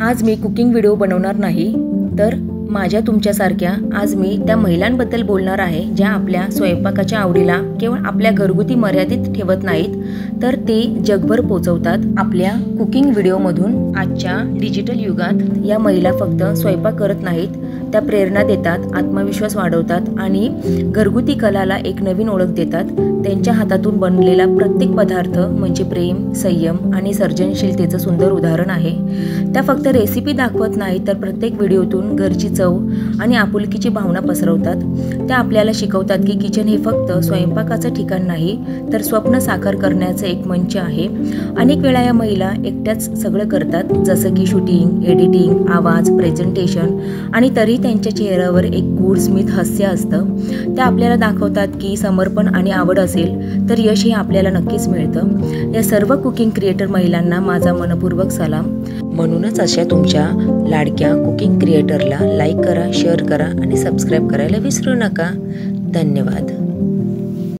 आज मी cooking video बनवणार नाही, तर माझ्या तुमच्यासारख्या आज मी त्या महिलांबद्दल बोलणार आहे ज्या आपल्या स्वयंपाकाच्या आवडीला केवळ आपल्या घरगुती मर्यादित ठेवत नाहीत, तर ते जगभर पोहोचवतात। आपल्या कुकिंग व्हिडिओमधून आजच्या डिजिटल युगात या महिला फक्त स्वयंपाक करत नाहीत, त्या प्रेरणा देतात, आत्मविश्वास वाढवतात आणि घरगुती कलाला एक नवीन ओळख देतात। त्यांच्या हातातून बनलेला प्रत्येक पदार्थ म्हणजे प्रेम, संयम आणि सर्जनशीलतेचं सुंदर उदाहरण आहे। त्या फक्त रेसिपी दाखवत नाहीत, तर प्रत्येक व्हिडिओतून घरची चव आणि आपुलकीची भावना पसरवतात। त्या आपल्याला शिकवतात की किचन हे फक्त स्वयंपाकाचं ठिकाण नाही, तर स्वप्न साकार करण्याचं एक मंच आहे। अनेक वेळा या महिला एकट्याच सगळं करतात, जसं की शूटिंग, एडिटिंग, आवाज, प्रेझेंटेशन, आणि तरी त्यांच्या चेहऱ्यावर एक गूढ स्मित हास्य असतं। त्या आपल्याला दाखवतात की समर्पण आणि आवड असेल तर यश हे आपल्याला नक्कीच मिळतं। या सर्व कुकिंग क्रिएटर महिलांना माझा मनपूर्वक सलाम। म्हणूनच अशा तुमच्या लाडक्या कुकिंग क्रिएटरला लाईक करा, शेअर करा आणि सबस्क्राईब करायला विसरू नका। धन्यवाद।